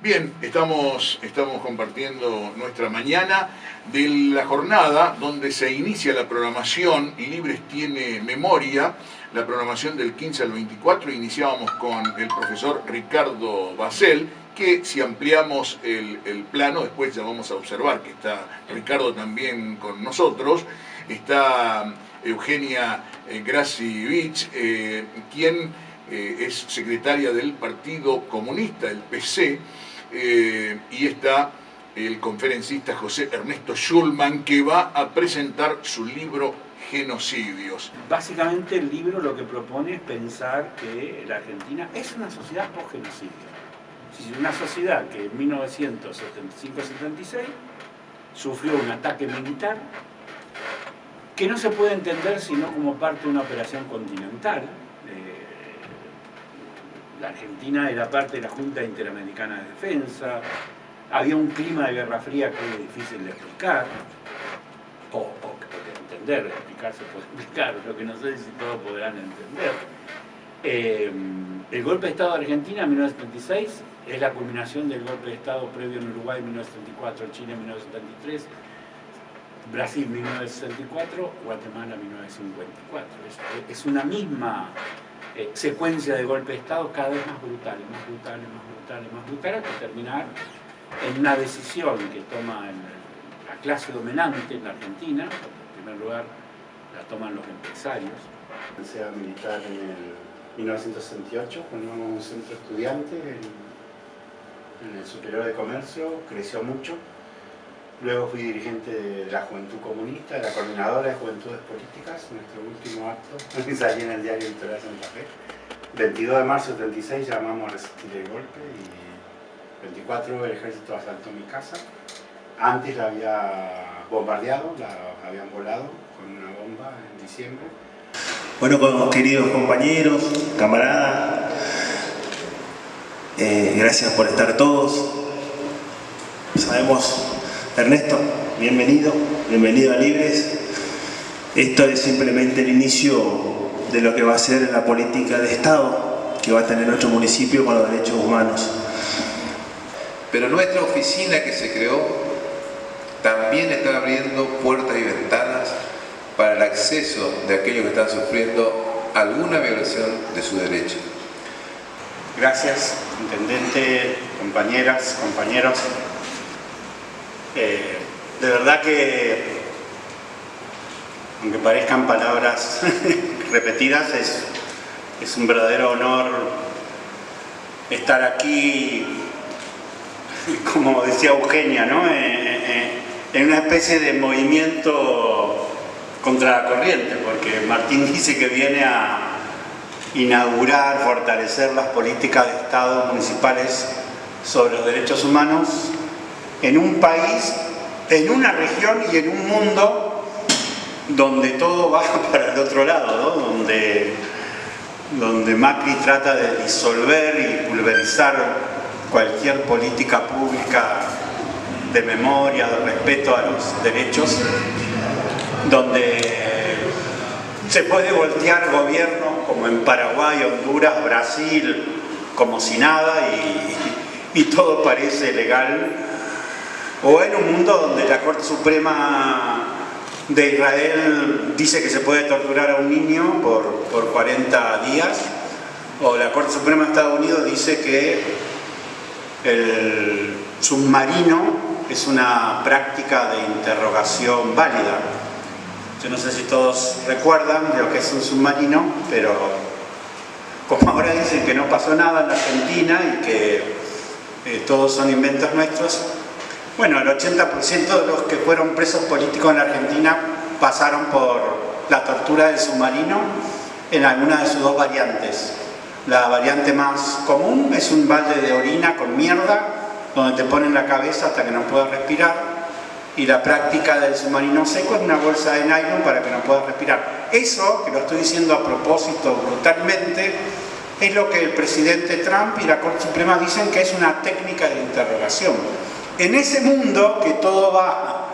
Bien, estamos compartiendo nuestra mañana de la jornada donde se inicia la programación y Libres tiene memoria, la programación del 15 al 24. Iniciábamos con el profesor Ricardo Basel, que si ampliamos el plano, después ya vamos a observar que está Ricardo también con nosotros, está Eugenia Grasivich, quien es secretaria del Partido Comunista, el PC, y está el conferencista José Ernesto Schulman, que va a presentar su libro Genocidios. Básicamente el libro lo que propone es pensar que la Argentina es una sociedad post-genocidio. Es una sociedad que en 1975-76 sufrió un ataque militar que no se puede entender sino como parte de una operación continental. La Argentina era parte de la Junta Interamericana de Defensa, había un clima de Guerra Fría que es difícil de explicar, o de entender, de explicar se puede explicar, lo que no sé si todos podrán entender. El golpe de Estado de Argentina en 1976 es la culminación del golpe de Estado previo en Uruguay en 1974, Chile en 1973, Brasil en 1964, Guatemala en 1954. Es una misma secuencia de golpe de Estado cada vez más brutales, hasta terminar en una decisión que toma la clase dominante en la Argentina. En primer lugar la toman los empresarios. Comencé a militar en el 1968, cuando íbamos a un centro estudiante en el Superior de Comercio, creció mucho. Luego fui dirigente de la Juventud Comunista, de la Coordinadora de Juventudes Políticas, nuestro último acto, salí en el diario Editorial Santa Fe. 22 de marzo del 36 llamamos a resistir el golpe y 24 el ejército asaltó mi casa. Antes la había bombardeado, la habían volado con una bomba en diciembre. Bueno, queridos compañeros, camaradas, gracias por estar todos. Sabemos, Ernesto, bienvenido a Libres. Esto es simplemente el inicio de lo que va a ser la política de Estado que va a tener nuestro municipio con los derechos humanos. Pero nuestra oficina que se creó también está abriendo puertas y ventanas para el acceso de aquellos que están sufriendo alguna violación de su derecho. Gracias, intendente, compañeras, compañeros. De verdad que, aunque parezcan palabras repetidas, es un verdadero honor estar aquí, como decía Eugenia, ¿no? En una especie de movimiento contra la corriente, porque Martín dice que viene a inaugurar, fortalecer las políticas de Estado municipales sobre los derechos humanos en un país, en una región y en un mundo donde todo va para el otro lado, ¿no? Donde Macri trata de disolver y pulverizar cualquier política pública de memoria, de respeto a los derechos, donde se puede voltear gobierno como en Paraguay, Honduras, Brasil, como si nada y todo parece legal, o en un mundo donde la Corte Suprema de Israel dice que se puede torturar a un niño por 40 días, o la Corte Suprema de Estados Unidos dice que el submarino es una práctica de interrogación válida. Yo no sé si todos recuerdan de lo que es un submarino, pero como ahora dicen que no pasó nada en la Argentina y que todos son inventos nuestros, bueno, el 80% de los que fueron presos políticos en la Argentina pasaron por la tortura del submarino en alguna de sus dos variantes. La variante más común es un balde de orina con mierda, donde te ponen la cabeza hasta que no puedas respirar, y la práctica del submarino seco es una bolsa de nylon para que no puedas respirar. Eso, que lo estoy diciendo a propósito brutalmente, es lo que el presidente Trump y la Corte Suprema dicen que es una técnica de interrogación. En ese mundo que todo va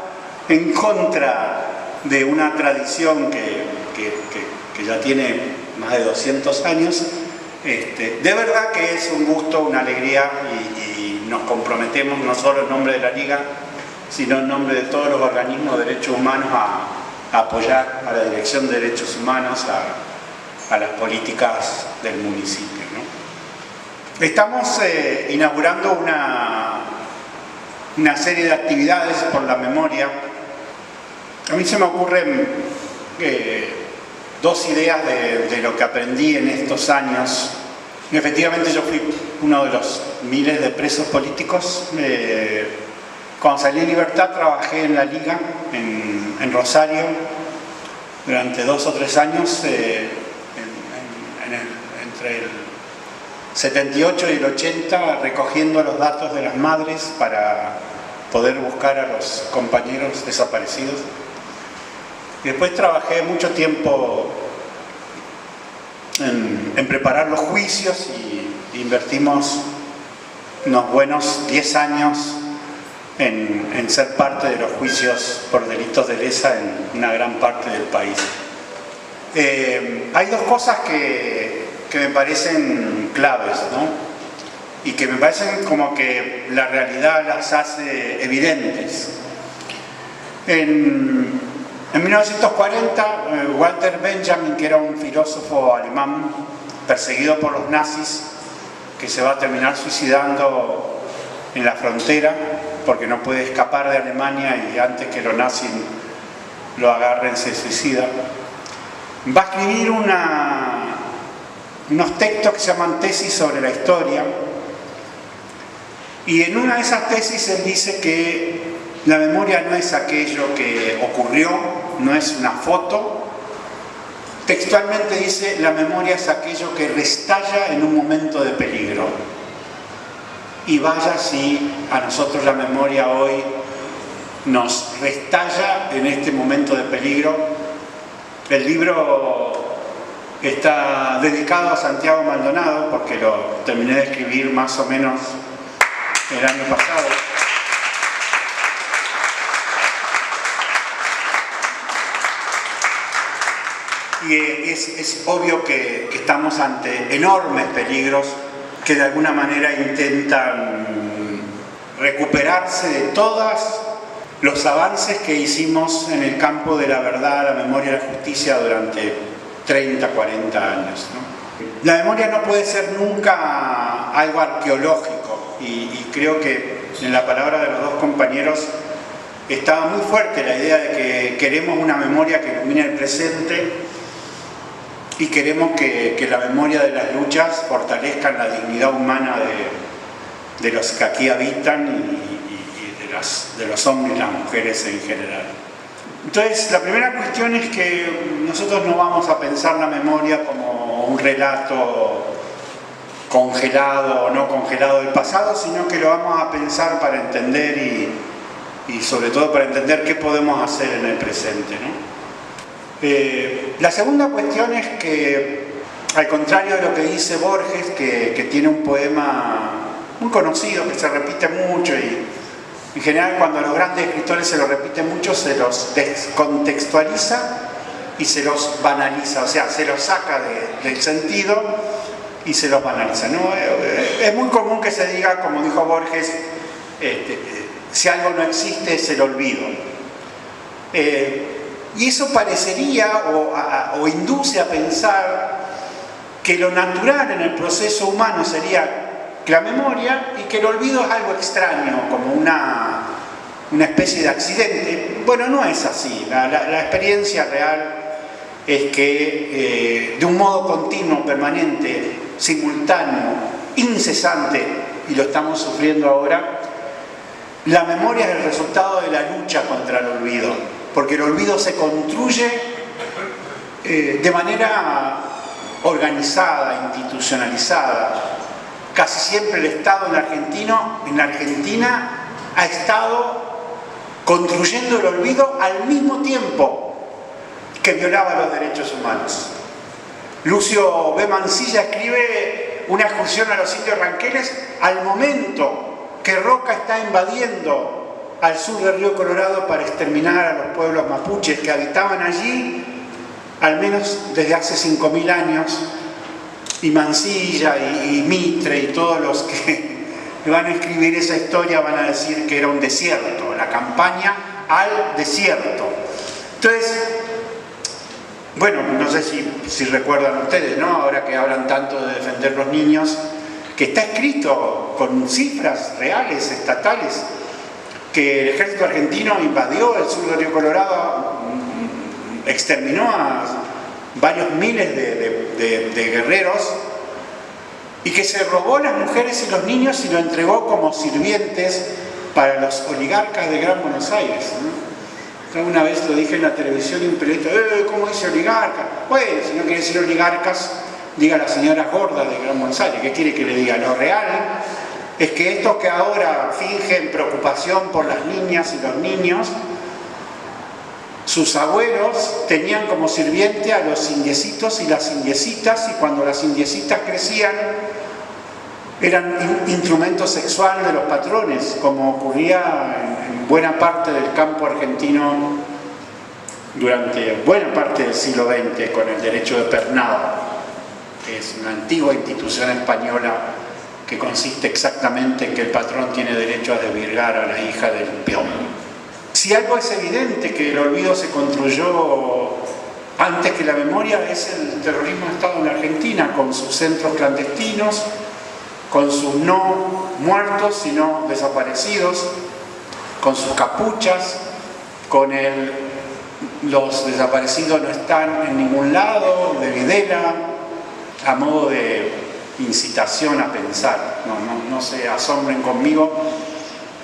en contra de una tradición que ya tiene más de 200 años, de verdad que es un gusto, una alegría y nos compete comprometemos no solo en nombre de la Liga, sino en nombre de todos los organismos de derechos humanos a apoyar a la Dirección de Derechos Humanos, a las políticas del municipio, ¿no? Estamos inaugurando una serie de actividades por la memoria. A mí se me ocurren dos ideas de lo que aprendí en estos años. Efectivamente yo fui uno de los miles de presos políticos. Cuando salí en libertad trabajé en la Liga, en Rosario, durante 2 o 3 años, entre el 78 y el 80, recogiendo los datos de las madres para poder buscar a los compañeros desaparecidos. Y después trabajé mucho tiempo en preparar los juicios y invertimos unos buenos 10 años en ser parte de los juicios por delitos de lesa en una gran parte del país. Hay dos cosas que me parecen claves, ¿no? Y que me parecen como que la realidad las hace evidentes. En 1940, Walter Benjamin, que era un filósofo alemán perseguido por los nazis, que se va a terminar suicidando en la frontera porque no puede escapar de Alemania y antes que los nazis lo agarren se suicida, va a escribir unos textos que se llaman tesis sobre la historia, y en una de esas tesis él dice que la memoria no es aquello que ocurrió, no es una foto. Textualmente dice, la memoria es aquello que restalla en un momento de peligro. Y vaya si a nosotros la memoria hoy nos restalla en este momento de peligro. El libro está dedicado a Santiago Maldonado, porque lo terminé de escribir más o menos el año pasado. Y es obvio que estamos ante enormes peligros que de alguna manera intentan recuperarse de todos los avances que hicimos en el campo de la verdad, la memoria y la justicia durante 30, 40 años, ¿no? La memoria no puede ser nunca algo arqueológico, y creo que en la palabra de los dos compañeros estaba muy fuerte la idea de que queremos una memoria que ilumine el presente y queremos que la memoria de las luchas fortalezcan la dignidad humana de los que aquí habitan y de los hombres y las mujeres en general. Entonces, la primera cuestión es que nosotros no vamos a pensar la memoria como un relato congelado o no congelado del pasado, sino que lo vamos a pensar para entender y sobre todo para entender qué podemos hacer en el presente, ¿no? La segunda cuestión es que, al contrario de lo que dice Borges, que tiene un poema muy conocido que se repite mucho, y en general cuando a los grandes escritores se lo repite mucho se los descontextualiza y se los banaliza, o sea, se los saca del sentido y se los banaliza, ¿no? Es muy común que se diga, como dijo Borges, si algo no existe es el olvido. Y eso parecería o induce a pensar que lo natural en el proceso humano sería la memoria y que el olvido es algo extraño, como una especie de accidente. Bueno, no es así. La experiencia real es que de un modo continuo, permanente, simultáneo, incesante, y lo estamos sufriendo ahora, la memoria es el resultado de la lucha contra el olvido. Porque el olvido se construye de manera organizada, institucionalizada. Casi siempre el Estado en Argentina ha estado construyendo el olvido al mismo tiempo que violaba los derechos humanos. Lucio B. Mansilla escribe una excursión a los indios ranqueles al momento que Roca está invadiendo al sur del río Colorado para exterminar a los pueblos mapuches que habitaban allí al menos desde hace 5.000 años, y Mansilla y Mitre y todos los que van a escribir esa historia, van a decir que era un desierto, la campaña al desierto. Entonces, bueno, no sé si recuerdan ustedes, ¿no? Ahora que hablan tanto de defender los niños, que está escrito con cifras reales, estatales, que el ejército argentino invadió el sur del río Colorado, exterminó a varios miles de guerreros, y que se robó las mujeres y los niños y lo entregó como sirvientes para los oligarcas de Gran Buenos Aires, ¿no? Una vez lo dije en la televisión y un periodista, ¿cómo dice oligarca? Bueno, si no quiere decir oligarcas, diga la señora gorda de Gran Buenos Aires. ¿Qué quiere que le diga? Lo real es que estos que ahora fingen preocupación por las niñas y los niños, sus abuelos tenían como sirviente a los indiecitos y las indiecitas, y cuando las indiecitas crecían eran instrumentos sexuales de los patrones, como ocurría en buena parte del campo argentino durante buena parte del siglo XX con el derecho de pernada, que es una antigua institución española que consiste exactamente en que el patrón tiene derecho a desvirgar a la hija del peón. Si algo es evidente que el olvido se construyó antes que la memoria, es el terrorismo de Estado en la Argentina, con sus centros clandestinos, con sus no muertos sino desaparecidos, con sus capuchas, con los desaparecidos no están en ningún lado, de Videla, a modo de incitación a pensar. No se asombren conmigo,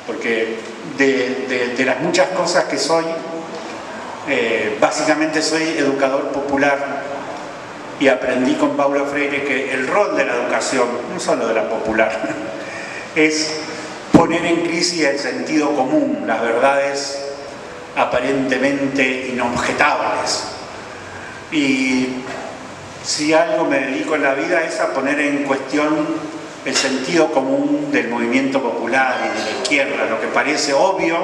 porque de las muchas cosas que soy, básicamente soy educador popular, y aprendí con Paulo Freire que el rol de la educación, no solo de la popular, es poner en crisis el sentido común, las verdades aparentemente inobjetables. Y si algo me dedico en la vida es a poner en cuestión el sentido común del movimiento popular y de la izquierda, lo que parece obvio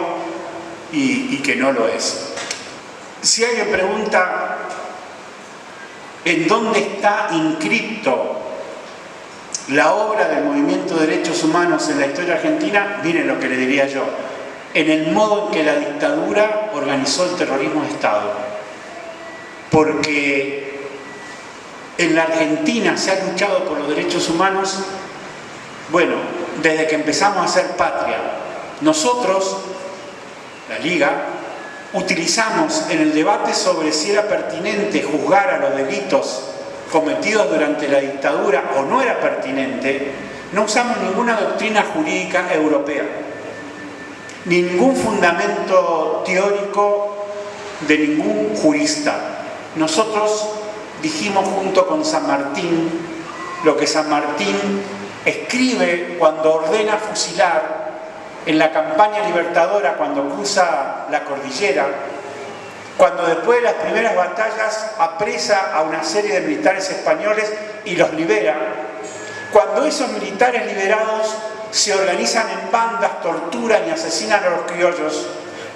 y que no lo es. Si alguien pregunta en dónde está inscripto la obra del movimiento de derechos humanos en la historia argentina, miren lo que le diría yo: en el modo en que la dictadura organizó el terrorismo de Estado. Porque en la Argentina se ha luchado por los derechos humanos, bueno, desde que empezamos a ser patria. Nosotros, la Liga, utilizamos en el debate sobre si era pertinente juzgar a los delitos cometidos durante la dictadura o no era pertinente, no usamos ninguna doctrina jurídica europea, ningún fundamento teórico de ningún jurista. Nosotros dijimos junto con San Martín lo que San Martín escribe cuando ordena fusilar en la campaña libertadora, cuando cruza la cordillera, cuando después de las primeras batallas apresa a una serie de militares españoles y los libera. Cuando esos militares liberados se organizan en bandas, torturan y asesinan a los criollos,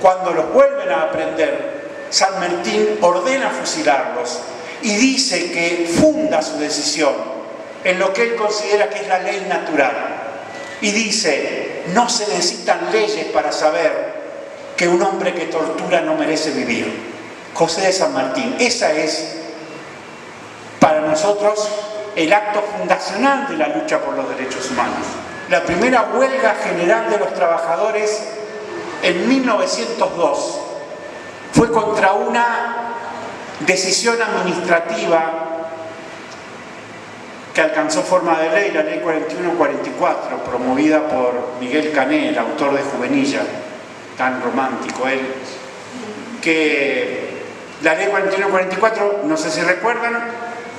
cuando los vuelven a aprender, San Martín ordena fusilarlos y dice que funda su decisión en lo que él considera que es la ley natural. Y dice: no se necesitan leyes para saber que un hombre que tortura no merece vivir. José de San Martín. Esa es, para nosotros, el acto fundacional de la lucha por los derechos humanos. La primera huelga general de los trabajadores en 1902 fue contra una decisión administrativa que alcanzó forma de ley, la ley 4144, promovida por Miguel Cané, el autor de Juvenilla, tan romántico él, que la ley 4144, no sé si recuerdan,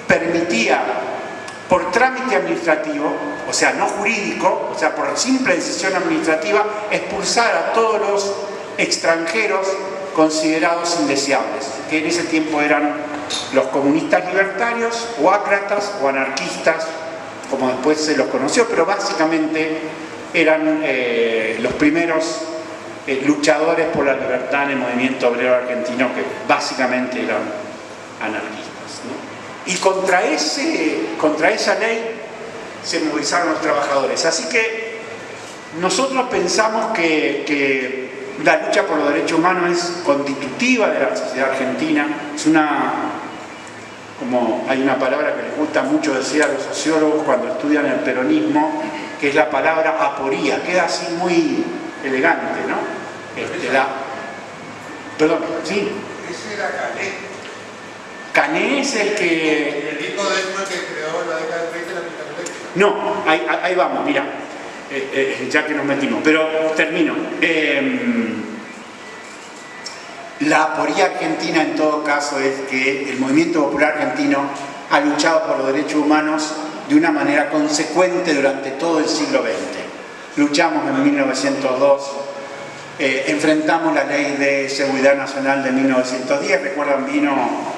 permitía por trámite administrativo, o sea, no jurídico, o sea, por simple decisión administrativa, expulsar a todos los extranjeros considerados indeseables, que en ese tiempo eran los comunistas libertarios o ácratas o anarquistas, como después se los conoció, pero básicamente eran los primeros luchadores por la libertad en el movimiento obrero argentino, que básicamente eran anarquistas, ¿no? Y contra esa ley se movilizaron los trabajadores. Así que Nosotros pensamos que la lucha por los derechos humanos es constitutiva de la sociedad argentina. Es como hay una palabra que les gusta mucho decir a los sociólogos cuando estudian el peronismo, que es la palabra aporía. Queda así muy elegante, ¿no? Perdón, ¿sí? Ese era Cané. Cané es el que... El hijo de él fue el que creó en la década del 30 la picana eléctrica. No, ahí vamos, mira. Ya que nos metimos, pero termino. La aporía argentina en todo caso es que el movimiento popular argentino ha luchado por los derechos humanos de una manera consecuente durante todo el siglo XX. Luchamos en 1902, enfrentamos la Ley de Seguridad Nacional de 1910, recuerdan, vino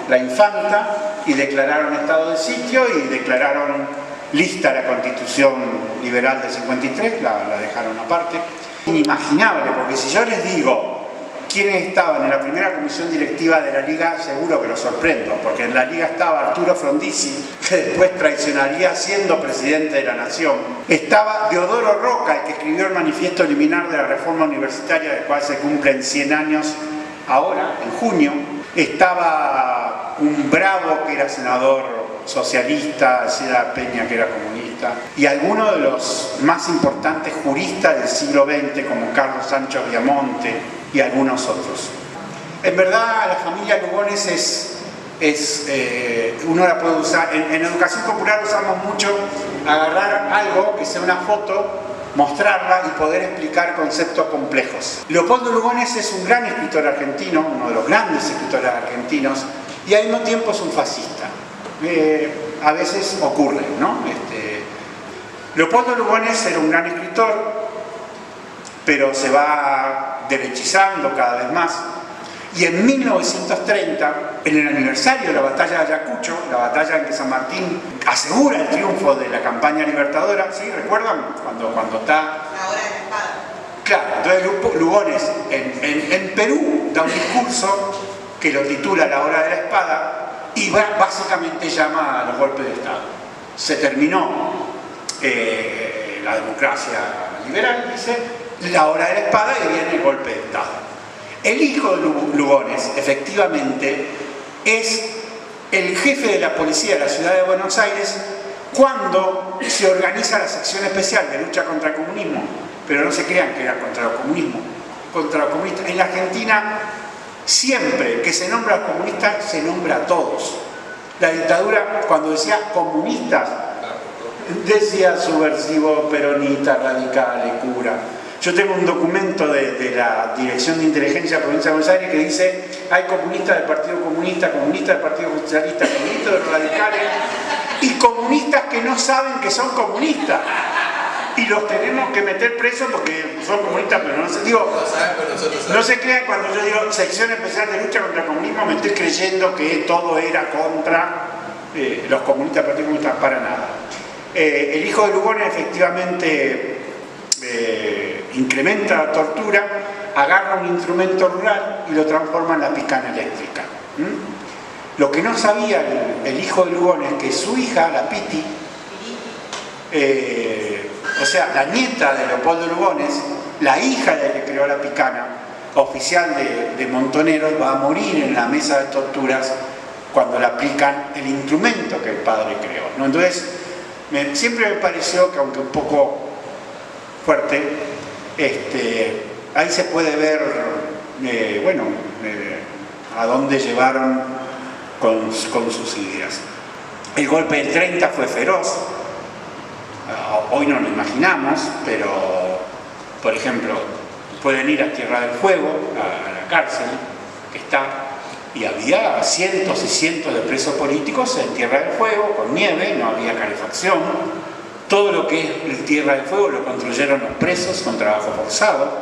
la Infanta y declararon estado de sitio y declararon lista la Constitución Liberal del 53, la dejaron aparte. Inimaginable, porque si yo les digo quiénes estaban en la primera comisión directiva de la Liga, seguro que los sorprendo, porque en la Liga estaba Arturo Frondizi, que después traicionaría siendo presidente de la Nación. Estaba Deodoro Roca, el que escribió el manifiesto liminar de la reforma universitaria, del cual se cumplen 100 años ahora, en junio. Estaba un Bravo, que era senador socialista, César Peña, que era comunista, y algunos de los más importantes juristas del siglo XX, como Carlos Sancho Viamonte y algunos otros. En verdad, la familia Lugones uno la puede usar, en educación popular usamos mucho agarrar algo que sea una foto, mostrarla y poder explicar conceptos complejos. Leopoldo Lugones es un gran escritor argentino, uno de los grandes escritores argentinos, y al mismo tiempo es un fascista. A veces ocurre, ¿no? Leopoldo Lugones era un gran escritor, pero se va derechizando cada vez más. Y en 1930, en el aniversario de la batalla de Ayacucho, la batalla en que San Martín asegura el triunfo de la campaña libertadora, ¿sí? ¿Recuerdan? Cuando está... La hora de la espada. Claro, entonces Lugones en Perú da un discurso que lo titula La hora de la espada y básicamente llama a los golpes de Estado. Se terminó la democracia liberal, dice, la hora de la espada y viene el golpe de Estado. El hijo de Lugones, efectivamente, es el jefe de la policía de la ciudad de Buenos Aires cuando se organiza la sección especial de lucha contra el comunismo. Pero no se crean que era contra el comunismo, contra los comunistas. En la Argentina, siempre que se nombra a los comunistas, se nombra a todos. La dictadura, cuando decía comunistas, decía subversivo, peronista, radical, cura. Yo tengo un documento de la Dirección de Inteligencia de la Provincia de Buenos Aires que dice hay comunistas del Partido Comunista, comunistas del Partido Socialista, comunistas de los radicales y comunistas que no saben que son comunistas. Y los tenemos que meter presos porque son comunistas, pero no se digo. No se crean cuando yo digo sección especial de lucha contra el comunismo, me estoy creyendo que todo era contra los comunistas del Partido Comunista, para nada. El hijo de Lugones efectivamente incrementa la tortura, agarra un instrumento rural y lo transforma en la picana eléctrica. Lo que no sabía el hijo de Lugones es que su hija, la Piti, o sea, la nieta de Leopoldo Lugones, la hija de que creó la picana, oficial de Montoneros, va a morir en la mesa de torturas cuando le aplican el instrumento que el padre creó, ¿no? Entonces, siempre me pareció que, aunque un poco fuerte, ahí se puede ver, a dónde llevaron con sus ideas. El golpe del 30 fue feroz. Hoy no lo imaginamos, pero, por ejemplo, pueden ir a Tierra del Fuego, a la cárcel que está, y había cientos y cientos de presos políticos en Tierra del Fuego, con nieve, no había calefacción. Todo lo que es Tierra del Fuego lo construyeron los presos con trabajo forzado,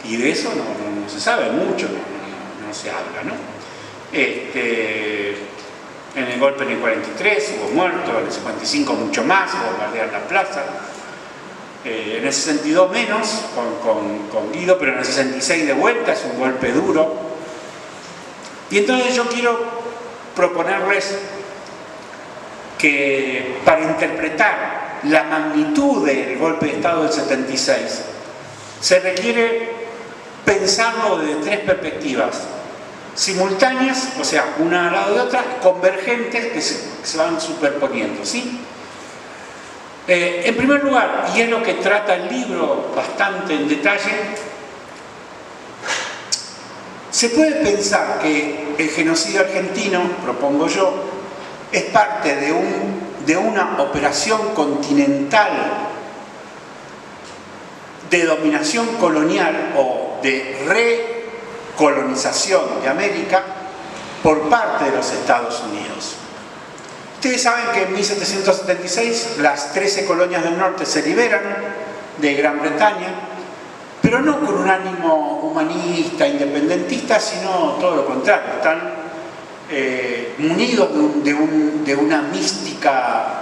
y de eso no se sabe mucho, no se habla, ¿no? En el golpe en el 43 hubo muertos, en el 55 mucho más, bombardear la plaza. En el 62 menos, con Guido, pero en el 66 de vuelta, es un golpe duro. Y entonces yo quiero proponerles que para interpretar la magnitud del golpe de Estado del 76, se requiere pensarlo desde tres perspectivas simultáneas, o sea, una al lado de otra, convergentes que se van superponiendo, ¿sí? En primer lugar, y es lo que trata el libro bastante en detalle, se puede pensar que el genocidio argentino, propongo yo, es parte de una operación continental de dominación colonial o de recolonización de América por parte de los Estados Unidos. Ustedes saben que en 1776 las 13 colonias del norte se liberan de Gran Bretaña, pero no con un ánimo humanista, independentista, sino todo lo contrario. Están munidos de una mística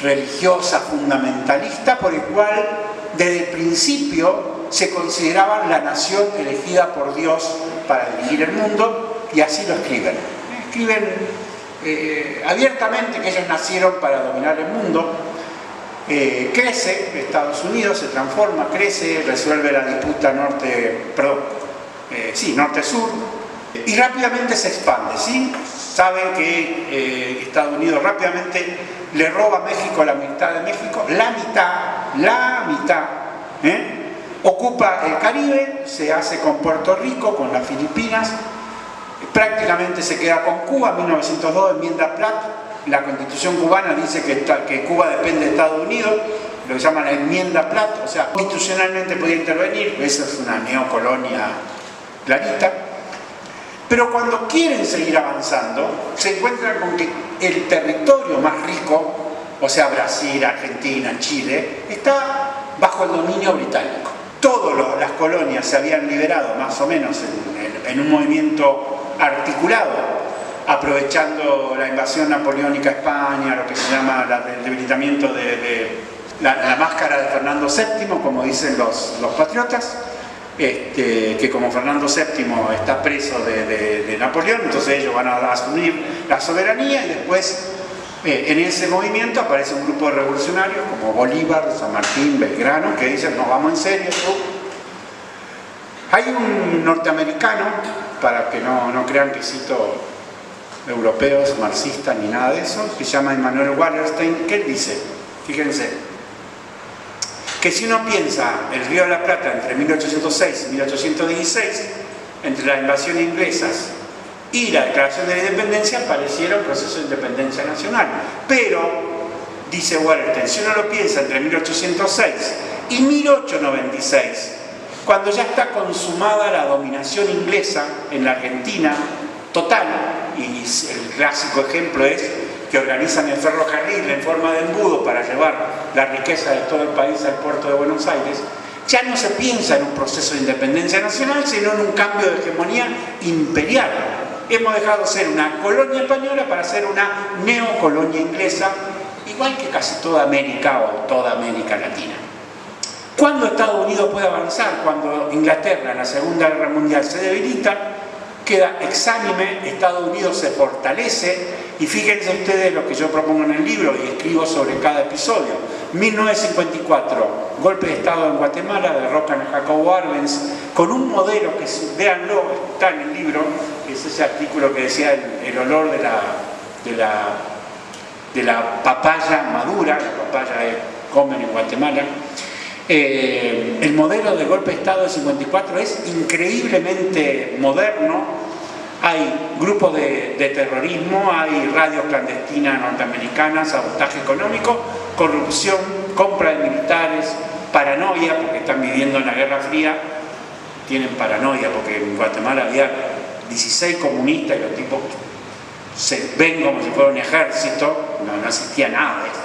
religiosa fundamentalista por el cual desde el principio se consideraban la nación elegida por Dios para dirigir el mundo, y así lo escriben. Escriben abiertamente que ellos nacieron para dominar el mundo. Crece Estados Unidos, se transforma, crece, resuelve la disputa norte-sur, y rápidamente se expande, ¿sí? Saben que Estados Unidos rápidamente le roba a México la mitad de México, la mitad, ocupa el Caribe, se hace con Puerto Rico, con las Filipinas, prácticamente se queda con Cuba. 1902, enmienda Platt, la Constitución cubana dice que Cuba depende de Estados Unidos, lo que llaman la enmienda Platt, o sea, constitucionalmente podía intervenir, esa es una neocolonia clarita. Pero cuando quieren seguir avanzando, se encuentran con que el territorio más rico, o sea, Brasil, Argentina, Chile, está bajo el dominio británico. Todas las colonias se habían liberado más o menos en un movimiento articulado, aprovechando la invasión napoleónica a España, lo que se llama el debilitamiento de la máscara de Fernando VII, como dicen los patriotas, que como Fernando VII está preso de Napoleón, entonces ellos van a asumir la soberanía, y después en ese movimiento aparece un grupo de revolucionarios como Bolívar, San Martín, Belgrano, que dicen: nos vamos en serio tú. Hay un norteamericano, para que no crean que cito europeos, marxistas ni nada de eso, que se llama Emanuel Wallerstein, que él dice, fíjense, que si uno piensa el Río de la Plata entre 1806 y 1816, entre las invasiones inglesas y la declaración de la independencia, pareciera un proceso de independencia nacional. Pero, dice Wallerstein, si uno lo piensa entre 1806 y 1896, cuando ya está consumada la dominación inglesa en la Argentina total, y el clásico ejemplo es que organizan el ferrocarril en forma de embudo para llevar la riqueza de todo el país al puerto de Buenos Aires, ya no se piensa en un proceso de independencia nacional, sino en un cambio de hegemonía imperial. Hemos dejado de ser una colonia española para ser una neocolonia inglesa, igual que casi toda América o toda América Latina. ¿Cuándo Estados Unidos puede avanzar? Cuando Inglaterra en la Segunda Guerra Mundial se debilita, queda exánime, Estados Unidos se fortalece, y fíjense ustedes lo que yo propongo en el libro y escribo sobre cada episodio. 1954, golpe de Estado en Guatemala, derrocan a Jacobo Arbenz, con un modelo que, véanlo, está en el libro, es ese artículo que decía el olor de la papaya madura, la papaya que comen en Guatemala. El modelo de golpe de Estado de 54 es increíblemente moderno. Hay grupos de terrorismo, hay radios clandestinas norteamericanas, sabotaje económico, corrupción, compra de militares, paranoia, porque están viviendo en la Guerra Fría, tienen paranoia, porque en Guatemala había 16 comunistas y los tipos se ven como si fuera un ejército, no existía nada de eso.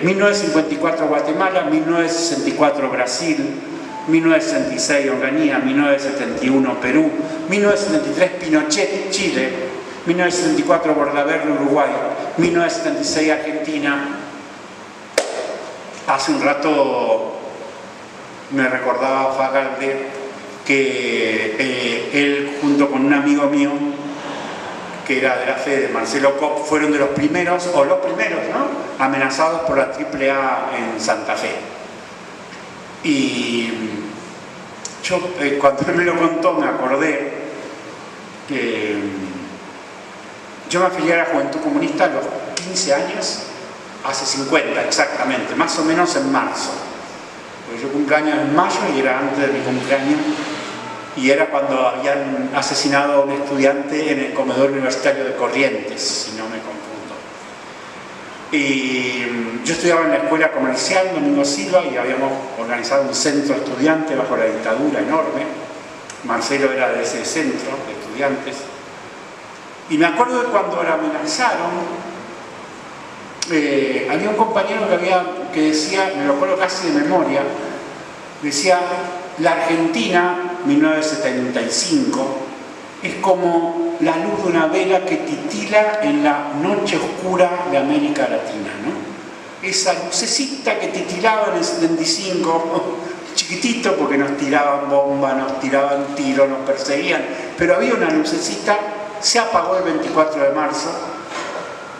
1954 Guatemala, 1964 Brasil, 1966 Onganía, 1971 Perú, 1973 Pinochet, Chile, 1974 Bordaberry, Uruguay, 1976 Argentina. Hace un rato me recordaba Fagalde que él junto con un amigo mío que era de la fe de Marcelo Kopp, fueron de los primeros, amenazados por la AAA en Santa Fe. Y yo, cuando él me lo contó, me acordé que yo me afilié a la Juventud Comunista a los 15 años, hace 50 exactamente, más o menos en marzo. Porque yo cumpleaños en mayo y era antes de mi cumpleaños, y era cuando habían asesinado a un estudiante en el comedor universitario de Corrientes, si no me confundo. Y yo estudiaba en la escuela comercial Domingo Silva y habíamos organizado un centro estudiante bajo la dictadura enorme. Marcelo era de ese centro de estudiantes. Y me acuerdo de cuando la amenazaron, había un compañero que decía, me lo acuerdo casi de memoria, decía: la Argentina, 1975, es como la luz de una vela que titila en la noche oscura de América Latina, ¿no? Esa lucecita que titilaba en el 75, chiquitito, porque nos tiraban bombas, nos tiraban tiros, nos perseguían, pero había una lucecita, se apagó el 24 de marzo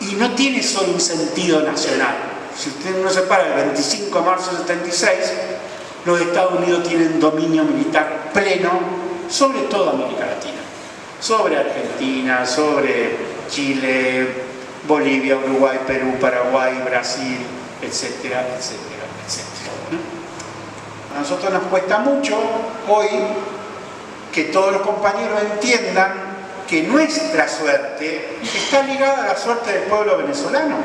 y no tiene solo un sentido nacional. Si usted no se para el 25 de marzo del 76, los Estados Unidos tienen dominio militar pleno sobre toda América Latina, sobre Argentina, sobre Chile, Bolivia, Uruguay, Perú, Paraguay, Brasil, etcétera, etcétera, etcétera. A nosotros nos cuesta mucho hoy que todos los compañeros entiendan que nuestra suerte está ligada a la suerte del pueblo venezolano.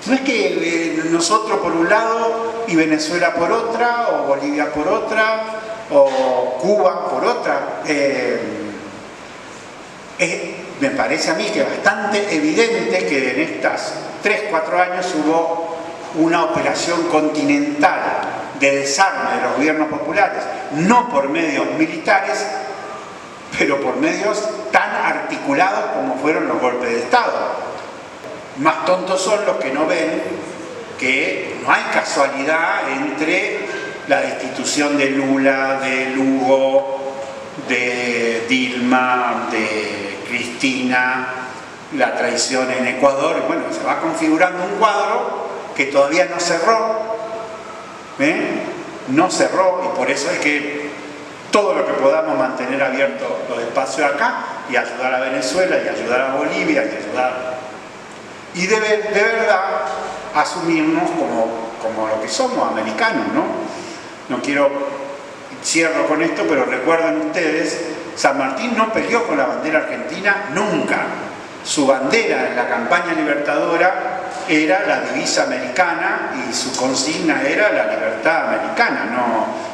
No es que nosotros por un lado y Venezuela por otra, o Bolivia por otra, o Cuba por otra. Me parece a mí que es bastante evidente que en estos 3-4 años hubo una operación continental de desarme de los gobiernos populares, no por medios militares, pero por medios tan articulados como fueron los golpes de Estado. Más tontos son los que no ven que no hay casualidad entre la destitución de Lula, de Lugo, de Dilma, de Cristina, la traición en Ecuador. Bueno, se va configurando un cuadro que todavía no cerró, no cerró, y por eso es que todo lo que podamos mantener abiertos los espacios acá y ayudar a Venezuela y ayudar a Bolivia y ayudar, y de verdad asumirnos como lo que somos, americanos, ¿no? No quiero, cierro con esto, pero recuerden ustedes, San Martín no peleó con la bandera argentina nunca. Su bandera en la campaña libertadora era la divisa americana y su consigna era la libertad americana.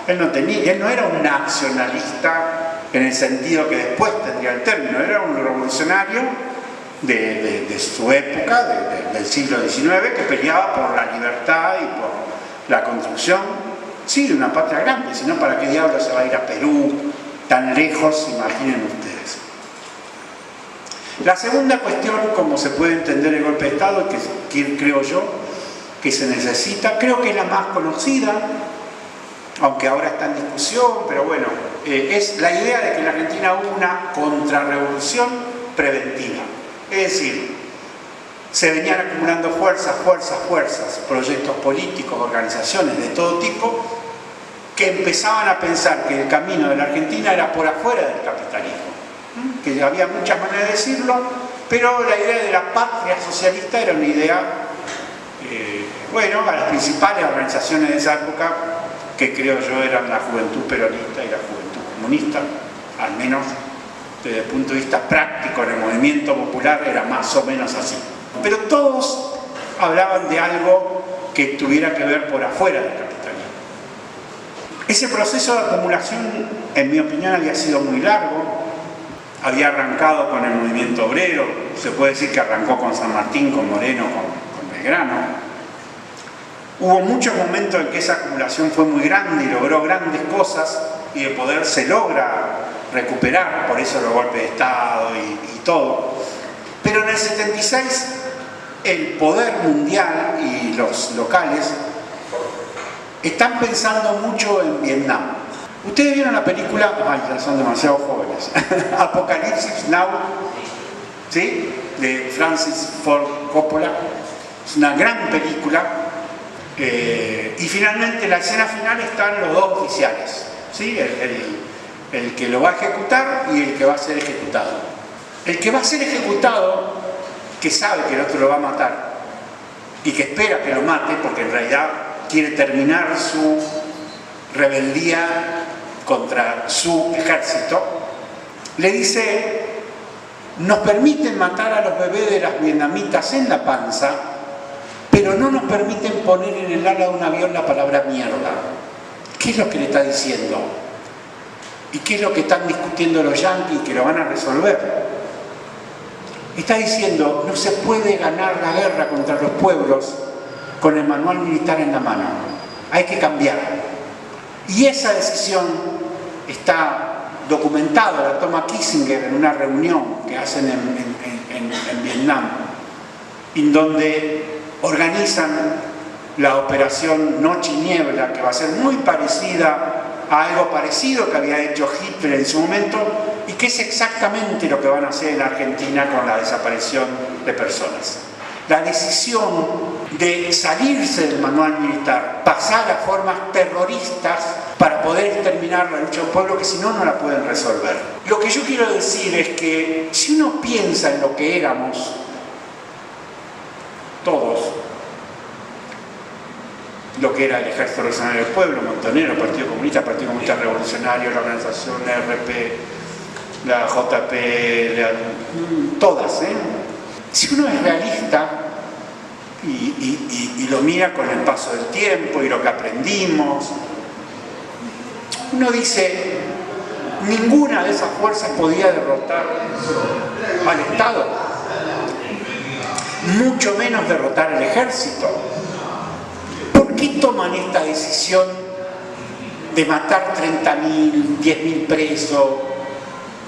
Él no era un nacionalista en el sentido que después tendría el término, era un revolucionario de su época, del siglo XIX, que peleaba por la libertad y por la construcción, sí, de una patria grande, si no, ¿para qué diablos se va a ir a Perú, tan lejos, imaginen ustedes? La segunda cuestión, como se puede entender el golpe de Estado, que creo yo que se necesita, creo que es la más conocida, aunque ahora está en discusión, pero bueno, es la idea de que en la Argentina hubo una contrarrevolución preventiva. Es decir, se venían acumulando fuerzas, proyectos políticos, organizaciones de todo tipo, que empezaban a pensar que el camino de la Argentina era por afuera del capitalismo. Que había muchas maneras de decirlo, pero la idea de la patria socialista era una idea, bueno, a las principales organizaciones de esa época, que creo yo eran la Juventud Peronista y la Juventud Comunista, al menos desde el punto de vista práctico en el movimiento popular era más o menos así. Pero todos hablaban de algo que tuviera que ver por afuera del capitalismo. Ese proceso de acumulación, en mi opinión, había sido muy largo. Había arrancado con el movimiento obrero, se puede decir que arrancó con San Martín, con Moreno, con Belgrano. Hubo muchos momentos en que esa acumulación fue muy grande y logró grandes cosas, y el poder se logra recuperar, por eso los golpes de Estado y todo. Pero en el 76 el poder mundial y los locales están pensando mucho en Vietnam. Ustedes vieron la película, ya son demasiado jóvenes, Apocalipsis Now, ¿sí? De Francis Ford Coppola. Es una gran película. Y finalmente en la escena final están los dos oficiales, ¿sí? El que lo va a ejecutar y el que va a ser ejecutado. El que va a ser ejecutado, que sabe que el otro lo va a matar y que espera que lo mate porque en realidad quiere terminar su rebeldía contra su ejército, le dice: nos permiten matar a los bebés de las vietnamitas en la panza, pero no nos permiten poner en el ala de un avión la palabra mierda. ¿Qué es lo que le está diciendo? ¿Y qué es lo que están discutiendo los yanquis que lo van a resolver? Está diciendo: no se puede ganar la guerra contra los pueblos con el manual militar en la mano. Hay que cambiar. Y esa decisión está documentada, la toma Kissinger en una reunión que hacen en Vietnam, en donde organizan la operación Noche y Niebla, que va a ser muy parecida a algo parecido que había hecho Hitler en su momento y que es exactamente lo que van a hacer en Argentina con la desaparición de personas. La decisión de salirse del manual militar, pasar a formas terroristas para poder exterminar la lucha del pueblo, que si no, no la pueden resolver. Lo que yo quiero decir es que si uno piensa en lo que éramos todos, lo que era el Ejército Revolucionario del Pueblo, Montonero, Partido Comunista Revolucionario, la organización RP, la JP, todas, Si uno es realista y lo mira con el paso del tiempo y lo que aprendimos, uno dice: ninguna de esas fuerzas podía derrotar al Estado, mucho menos derrotar al ejército. ¿Por qué toman esta decisión de matar 30.000, 10.000 presos,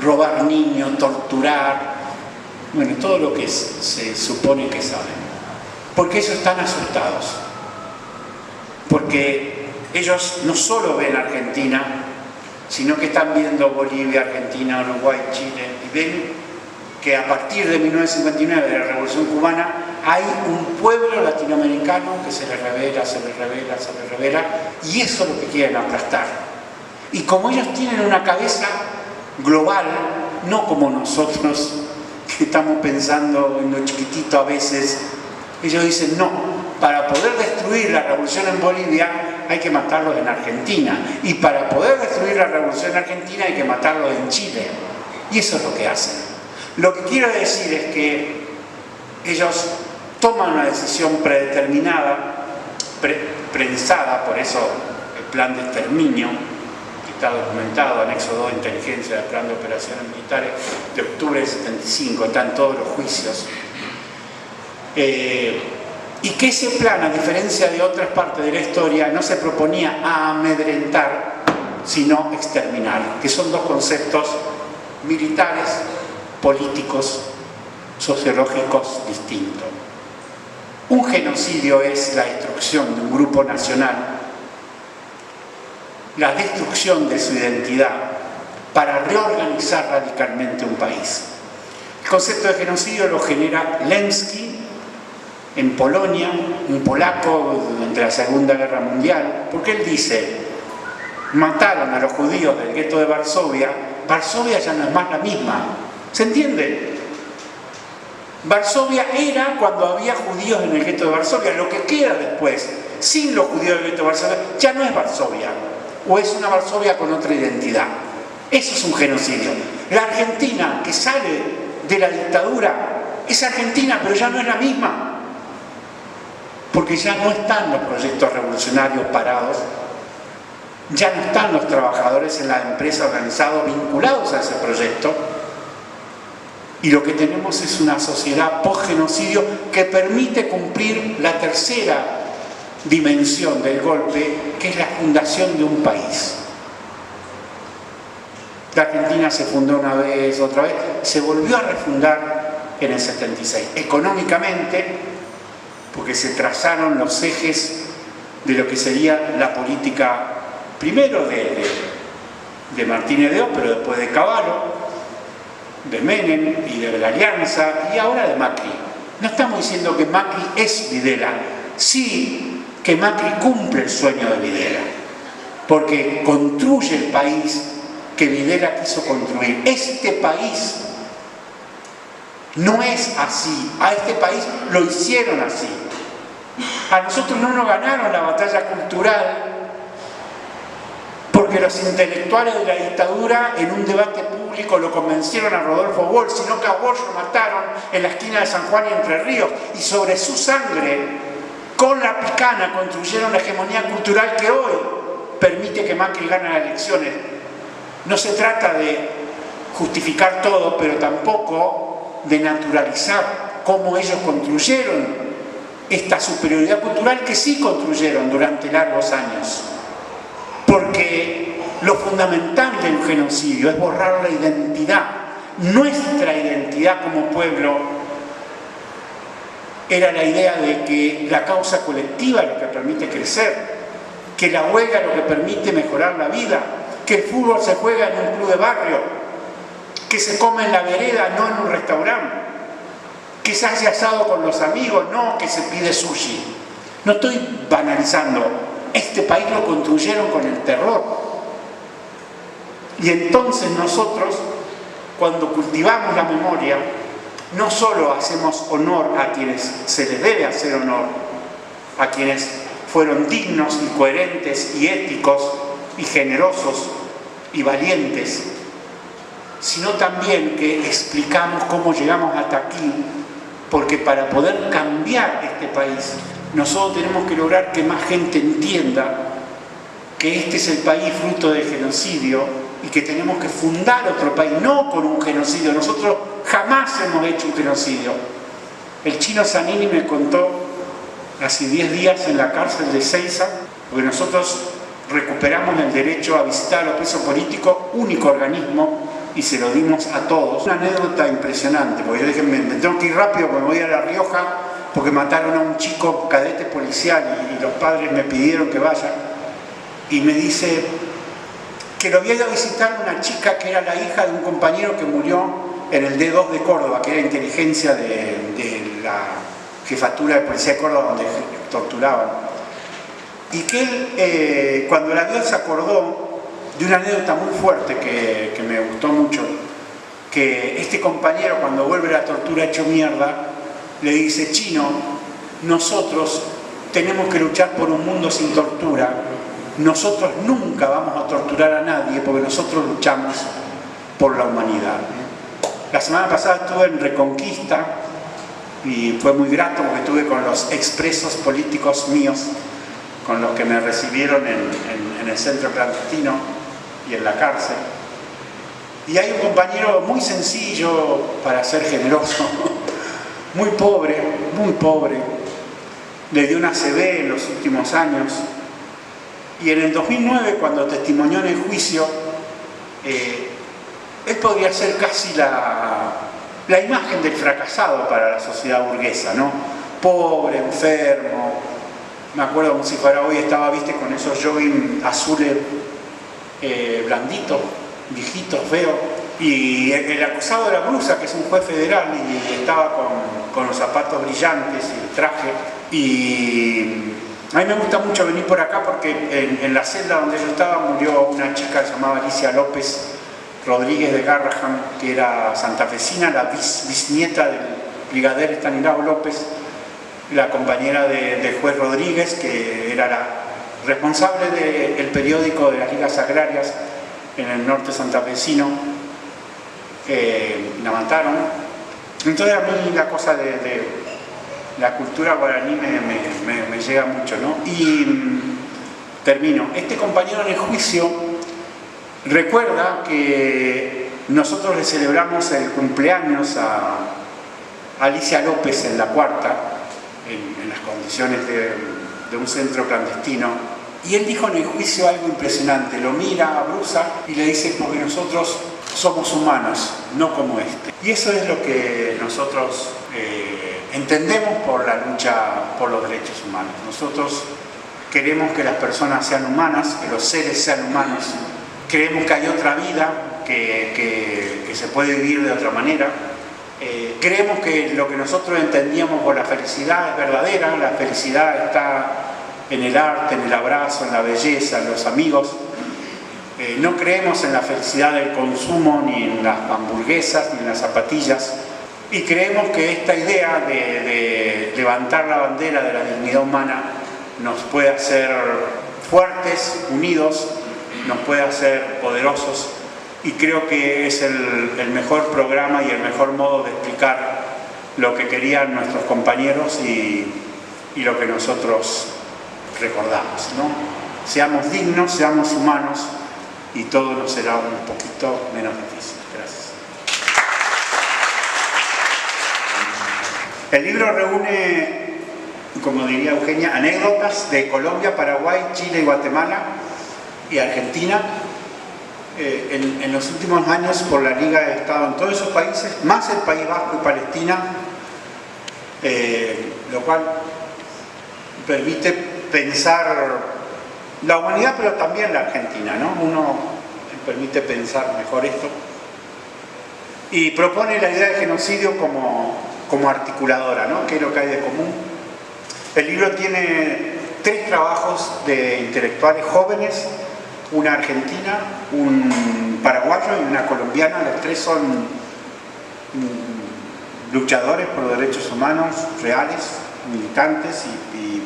robar niños, torturar? Bueno, todo lo que se supone que saben. Porque ellos están asustados. Porque ellos no solo ven Argentina, sino que están viendo Bolivia, Argentina, Uruguay, Chile, y ven que a partir de 1959, de la Revolución Cubana, hay un pueblo latinoamericano que se les revela, y eso es lo que quieren aplastar. Y como ellos tienen una cabeza global, no como nosotros, que estamos pensando en lo chiquitito a veces, ellos dicen: no, para poder destruir la revolución en Bolivia hay que matarlos en Argentina, y para poder destruir la revolución en Argentina hay que matarlos en Chile. Y eso es lo que hacen. Lo que quiero decir es que ellos toman una decisión predeterminada, prensada, por eso el plan de exterminio, que está documentado, anexo 2 de inteligencia del plan de operaciones militares de octubre del 75, están todos los juicios. Y que ese plan, a diferencia de otras partes de la historia, no se proponía a amedrentar, sino exterminar, que son dos conceptos militares, políticos, sociológicos distintos. Un genocidio es la destrucción de un grupo nacional, la destrucción de su identidad para reorganizar radicalmente un país. El concepto de genocidio lo genera Lenski en Polonia, un polaco durante la Segunda Guerra Mundial, porque él dice: mataron a los judíos del gueto de Varsovia, Varsovia ya no es más la misma. ¿Se entiende? Varsovia era cuando había judíos en el gueto de Varsovia. Lo que queda después, sin los judíos del gueto de Varsovia, ya no es Varsovia, o es una Varsovia con otra identidad. Eso es un genocidio. La Argentina que sale de la dictadura es Argentina, pero ya no es la misma, porque ya no están los proyectos revolucionarios parados, ya no están los trabajadores en la empresa organizados vinculados a ese proyecto, y lo que tenemos es una sociedad post-genocidio que permite cumplir la tercera dimensión del golpe, que es la fundación de un país. La Argentina se fundó una vez, otra vez, se volvió a refundar en el 76, económicamente, porque se trazaron los ejes de lo que sería la política, primero de Martínez de Oz, pero después de Cavallo, de Menem y de la Alianza, y ahora de Macri. No estamos diciendo que Macri es Videla, sí que Macri cumple el sueño de Videla, porque construye el país que Videla quiso construir. Este país no es así, a este país lo hicieron así. A nosotros no nos ganaron la batalla cultural porque los intelectuales de la dictadura en un debate público lo convencieron a Rodolfo Walsh, sino que a Walsh lo mataron en la esquina de San Juan y Entre Ríos, y sobre su sangre, con la picana, construyeron la hegemonía cultural que hoy permite que Macri gane las elecciones. No se trata de justificar todo, pero tampoco de naturalizar cómo ellos construyeron esta superioridad cultural que sí construyeron durante largos años. Porque lo fundamental del genocidio es borrar la identidad. Nuestra identidad como pueblo era la idea de que la causa colectiva es lo que permite crecer, que la huelga es lo que permite mejorar la vida, que el fútbol se juega en un club de barrio, que se come en la vereda, no en un restaurante, que se hace asado con los amigos, no que se pide sushi. No estoy banalizando. Este país lo construyeron con el terror. Y entonces nosotros, cuando cultivamos la memoria, no solo hacemos honor a quienes se les debe hacer honor, a quienes fueron dignos y coherentes y éticos y generosos y valientes, sino también que explicamos cómo llegamos hasta aquí, porque para poder cambiar este país, nosotros tenemos que lograr que más gente entienda que este es el país fruto del genocidio y que tenemos que fundar otro país, no con un genocidio. Nosotros jamás hemos hecho un genocidio. El chino Zanini me contó hace 10 días en la cárcel de Seiza, porque nosotros recuperamos el derecho a visitar a los presos políticos, único organismo, y se lo dimos a todos. Una anécdota impresionante, porque yo dije, me tengo que ir rápido porque me voy a La Rioja, porque mataron a un chico cadete policial y los padres me pidieron que vaya, y me dice que lo había ido a visitar una chica que era la hija de un compañero que murió en el D2 de Córdoba, que era inteligencia de la jefatura de policía de Córdoba, donde torturaban, y que él cuando la vio se acordó de una anécdota muy fuerte que me gustó mucho, que este compañero cuando vuelve la tortura hecho mierda le dice: Chino, nosotros tenemos que luchar por un mundo sin tortura, nosotros nunca vamos a torturar a nadie porque nosotros luchamos por la humanidad. La semana pasada estuve en Reconquista y fue muy grato porque estuve con los expresos políticos míos, con los que me recibieron en el centro clandestino y en la cárcel. Y hay un compañero muy sencillo, para ser generoso, muy pobre, le dio una ACV en los últimos años, y en el 2009, cuando testimonió en el juicio, él podría ser casi la imagen del fracasado para la sociedad burguesa, ¿no? Pobre, enfermo. Me acuerdo como si fuera hoy, estaba, viste, con esos jogging azules blanditos, viejitos, feos. Y el acusado era Brusa, que es un juez federal, y estaba con los zapatos brillantes y el traje. Y a mí me gusta mucho venir por acá porque en la celda donde yo estaba murió una chica que se llamaba Alicia López Rodríguez de Garrahan, que era santafesina, la bisnieta del brigadier Estanislao López, la compañera del juez Rodríguez, que era la responsable del periódico de las ligas agrarias en el norte santafesino. La mataron. Entonces a mí la cosa de la cultura guaraní me llega mucho, ¿no? Y termino. Este compañero en el juicio recuerda que nosotros le celebramos el cumpleaños a Alicia López en La Cuarta, en las condiciones de un centro clandestino, y él dijo en el juicio algo impresionante. Lo mira a Brusa y le dice: porque nosotros somos humanos, no como este. Y eso es lo que nosotros entendemos por la lucha por los derechos humanos. Nosotros queremos que las personas sean humanas, que los seres sean humanos. Creemos que hay otra vida, que se puede vivir de otra manera. Creemos que lo que nosotros entendíamos por la felicidad es verdadera. La felicidad está en el arte, en el abrazo, en la belleza, en los amigos. No creemos en la felicidad del consumo, ni en las hamburguesas, ni en las zapatillas. Y creemos que esta idea de levantar la bandera de la dignidad humana nos puede hacer fuertes, unidos, nos puede hacer poderosos. Y creo que es el mejor programa y el mejor modo de explicar lo que querían nuestros compañeros y lo que nosotros recordamos, ¿no? Seamos dignos, seamos humanos y todo nos será un poquito menos difícil. Gracias. El libro reúne, como diría Eugenia, anécdotas de Colombia, Paraguay, Chile y Guatemala y Argentina. En los últimos años por la Liga he estado en todos esos países, más el País Vasco y Palestina, lo cual permite pensar la humanidad, pero también la Argentina, ¿no? Uno permite pensar mejor esto y propone la idea de genocidio como articuladora, ¿no? ¿Qué es lo que hay de común? El libro tiene 3 trabajos de intelectuales jóvenes, una argentina, un paraguayo y una colombiana. Los 3 son luchadores por los derechos humanos reales, militantes y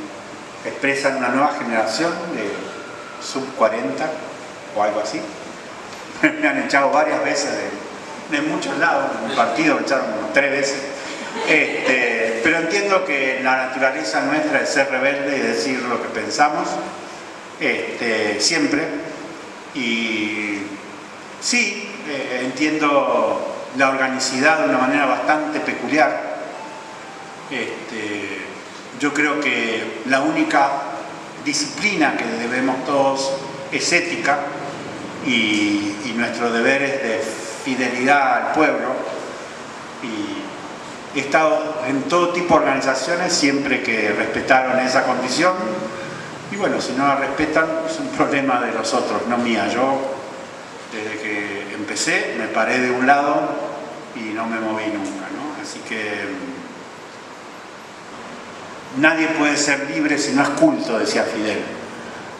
expresan una nueva generación de sub-40 o algo así. Me han echado varias veces de muchos lados, en un partido me echaron como 3 veces. Pero entiendo que la naturaleza nuestra es ser rebelde y decir lo que pensamos, siempre. Y sí, entiendo la organicidad de una manera bastante peculiar. Yo creo que la única disciplina que debemos todos es ética y nuestro deber es de fidelidad al pueblo. Y he estado en todo tipo de organizaciones siempre que respetaron esa condición. Y bueno, si no la respetan, es un problema de los otros, no mía. Yo, desde que empecé, me paré de un lado y no me moví nunca, ¿no? Así que nadie puede ser libre si no es culto, decía Fidel.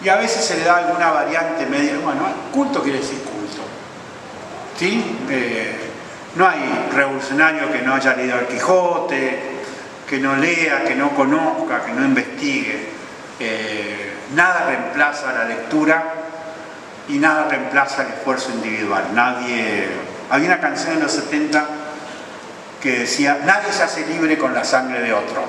Y a veces se le da alguna variante media. Bueno, culto quiere decir culto, ¿sí? No hay revolucionario que no haya leído el Quijote, que no lea, que no conozca, que no investigue. Nada reemplaza la lectura y nada reemplaza el esfuerzo individual. Había una canción en los 70 que decía: nadie se hace libre con la sangre de otro.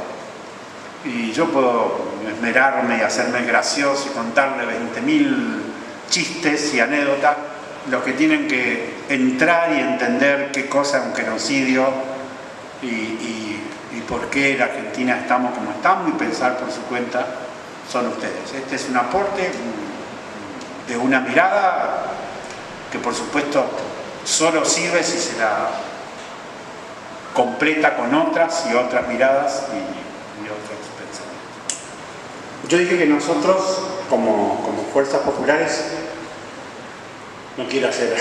Y yo puedo esmerarme y hacerme gracioso y contarle 20.000 chistes y anécdotas. Los que tienen que entrar y entender qué cosa es un genocidio y por qué en Argentina estamos como estamos y pensar por su cuenta son ustedes. Este es un aporte de una mirada que por supuesto solo sirve si se la completa con otras y otras miradas y otros pensamientos. Yo dije que nosotros como fuerzas populares, no quiero hacer,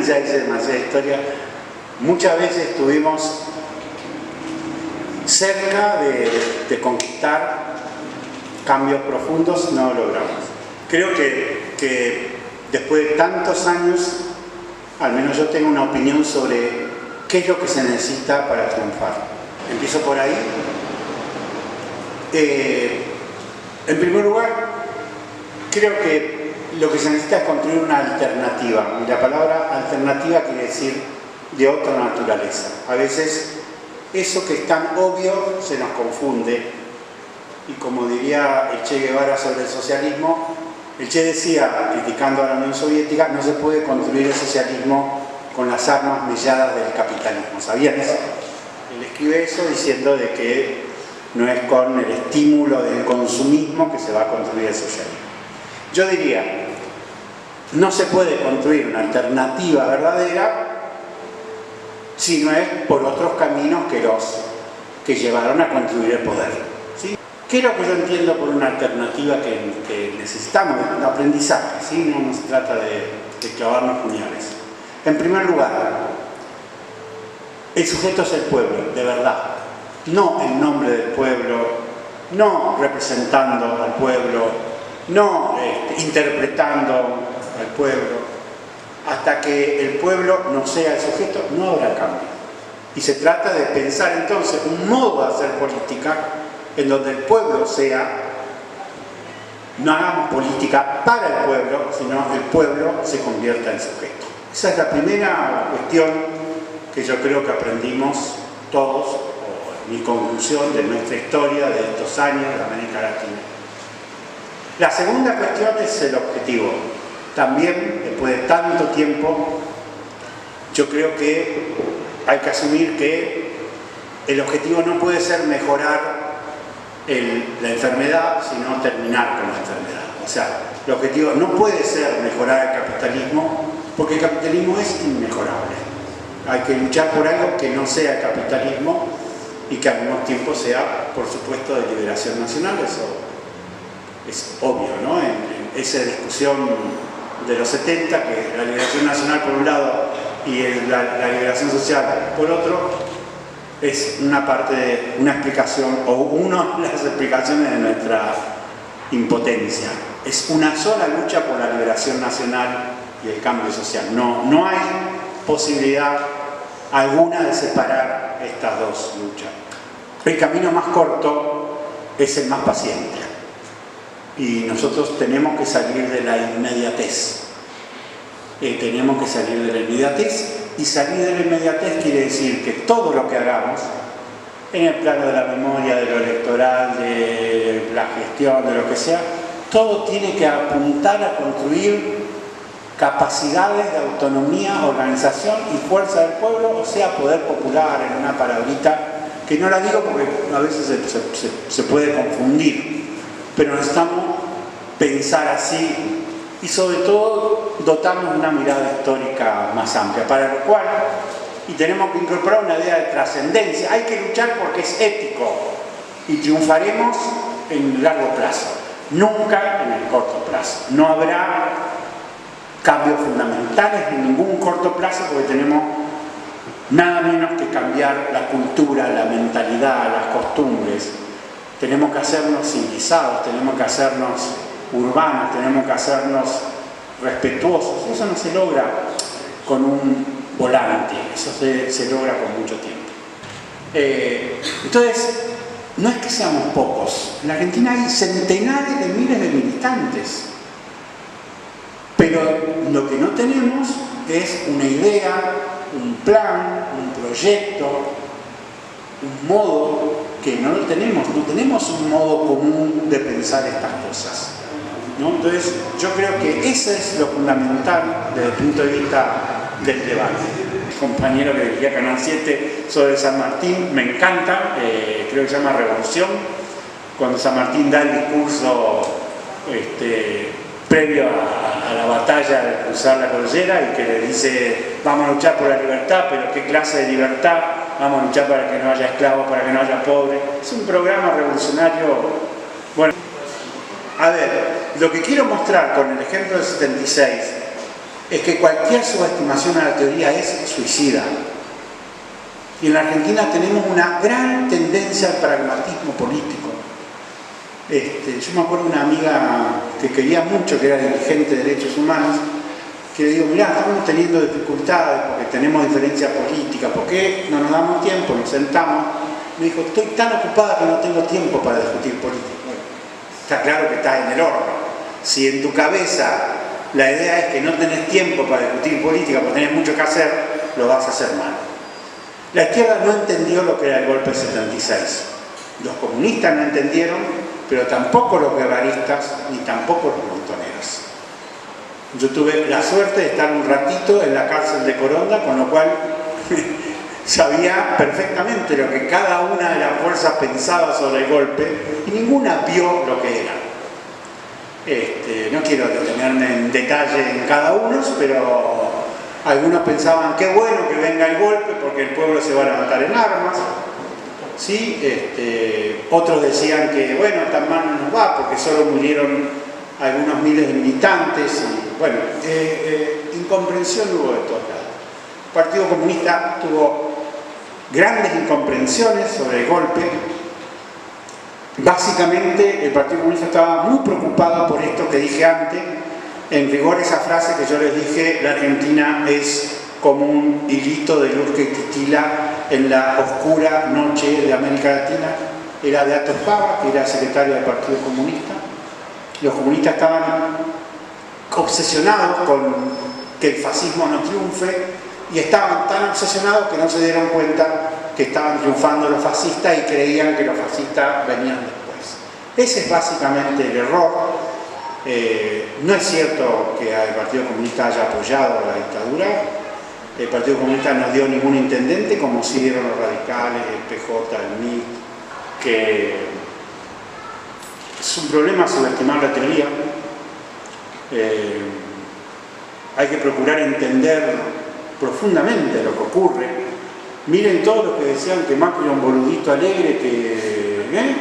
ya hice demasiada historia, muchas veces estuvimos cerca de conquistar cambios profundos, no lo logramos. Creo que después de tantos años, al menos yo tengo una opinión sobre qué es lo que se necesita para triunfar. Empiezo por ahí. En primer lugar, creo que lo que se necesita es construir una alternativa. Y la palabra alternativa quiere decir de otra naturaleza. A veces eso que es tan obvio se nos confunde. Y como diría el Che Guevara sobre el socialismo, el Che decía, criticando a la Unión Soviética, no se puede construir el socialismo con las armas melladas del capitalismo. ¿Sabían eso? Él escribe eso diciendo de que no es con el estímulo del consumismo que se va a construir el socialismo. Yo diría, no se puede construir una alternativa verdadera si no es por otros caminos que llevaron a construir el poder. ¿Sí? ¿Qué es lo que yo entiendo por una alternativa que necesitamos? De aprendizaje, ¿sí? No se trata de clavarnos puñales. En primer lugar, el sujeto es el pueblo, de verdad. No en nombre del pueblo, no representando al pueblo, no interpretando al pueblo. Hasta que el pueblo no sea el sujeto, no habrá cambio. Y se trata de pensar entonces un modo de hacer política en donde el pueblo sea, no hagamos política para el pueblo, sino el pueblo se convierta en sujeto. Esa es la primera cuestión que yo creo que aprendimos todos, o mi conclusión de nuestra historia de estos años de América Latina. La segunda cuestión es el objetivo. También, después de tanto tiempo, yo creo que hay que asumir que el objetivo no puede ser mejorar la enfermedad, sino terminar con la enfermedad. O sea, el objetivo no puede ser mejorar el capitalismo, porque el capitalismo es inmejorable. Hay que luchar por algo que no sea el capitalismo y que al mismo tiempo sea, por supuesto, de liberación nacional. Eso es obvio, ¿no? En esa discusión de los 70, que la liberación nacional por un lado y la liberación social por otro, es una explicación, o una de las explicaciones de nuestra impotencia. Es una sola lucha por la liberación nacional y el cambio social. No hay posibilidad alguna de separar estas dos luchas. El camino más corto es el más paciente. Y nosotros tenemos que salir de la inmediatez. Tenemos que salir de la inmediatez, y salir de la inmediatez quiere decir que todo lo que hagamos, en el plano de la memoria, de lo electoral, de la gestión, de lo que sea, todo tiene que apuntar a construir capacidades de autonomía, organización y fuerza del pueblo, o sea, poder popular, en una palabrita, que no la digo porque a veces se puede confundir. Pero necesitamos pensar así y sobre todo dotarnos de una mirada histórica más amplia, para lo cual, y tenemos que incorporar una idea de trascendencia, hay que luchar porque es ético y triunfaremos en el largo plazo, nunca en el corto plazo. No habrá cambios fundamentales en ningún corto plazo porque tenemos nada menos que cambiar la cultura, la mentalidad, las costumbres. Tenemos que hacernos civilizados, tenemos que hacernos urbanos, tenemos que hacernos respetuosos. Eso no se logra con un volante, eso se logra con mucho tiempo. Entonces, no es que seamos pocos. En la Argentina hay centenares de miles de militantes. Pero lo que no tenemos es una idea, un plan, un proyecto, un modo que no lo tenemos. No tenemos un modo común de pensar estas cosas, ¿no? Entonces, yo creo que eso es lo fundamental desde el punto de vista del debate. El compañero que dirigía Canal 7 sobre San Martín me encanta, creo que se llama Revolución, cuando San Martín da el discurso previo a la batalla de cruzar la cordillera y que le dice: vamos a luchar por la libertad, pero ¿qué clase de libertad? Vamos a luchar para que no haya esclavos, para que no haya pobres. Es un programa revolucionario. Bueno, a ver, lo que quiero mostrar con el ejemplo del 76 es que cualquier subestimación a la teoría es suicida. Y en la Argentina tenemos una gran tendencia al pragmatismo político. Yo me acuerdo de una amiga que quería mucho, que era dirigente de derechos humanos, que le digo: mirá, estamos teniendo dificultades porque tenemos diferencia política, ¿por qué no nos damos tiempo, nos sentamos? Me dijo: estoy tan ocupada que no tengo tiempo para discutir política. Bueno, está claro que estás en el horno. Si en tu cabeza la idea es que no tenés tiempo para discutir política porque tenés mucho que hacer, lo vas a hacer mal. La izquierda no entendió lo que era el golpe del 76. Los comunistas no entendieron, pero tampoco los guerreristas ni tampoco los montoneros. Yo tuve la suerte de estar un ratito en la cárcel de Coronda, con lo cual sabía perfectamente lo que cada una de las fuerzas pensaba sobre el golpe y ninguna vio lo que era. No quiero detenerme en detalle en cada uno, pero algunos pensaban: qué bueno que venga el golpe porque el pueblo se va a levantar en armas. ¿Sí? Otros decían que, bueno, tan mal no nos va porque solo murieron algunos miles de militantes. Y, bueno, incomprensión hubo de todos lados. El Partido Comunista tuvo grandes incomprensiones sobre el golpe, básicamente el Partido Comunista estaba muy preocupado por esto que dije antes. En rigor, esa frase que yo les dije, la Argentina es como un hilito de luz que titila en la oscura noche de América Latina, era de Atos Fabra, que era secretario del Partido Comunista. Los comunistas estaban obsesionados con que el fascismo no triunfe, y estaban tan obsesionados que no se dieron cuenta que estaban triunfando los fascistas y creían que los fascistas venían después. Ese es básicamente el error. No es cierto que el Partido Comunista haya apoyado la dictadura. El Partido Comunista no dio ningún intendente, como sí dieron los radicales, el PJ, el MIT, que es un problema subestimar la teoría. Hay que procurar entender profundamente lo que ocurre. Miren todo lo que decían que Macri era un boludito alegre,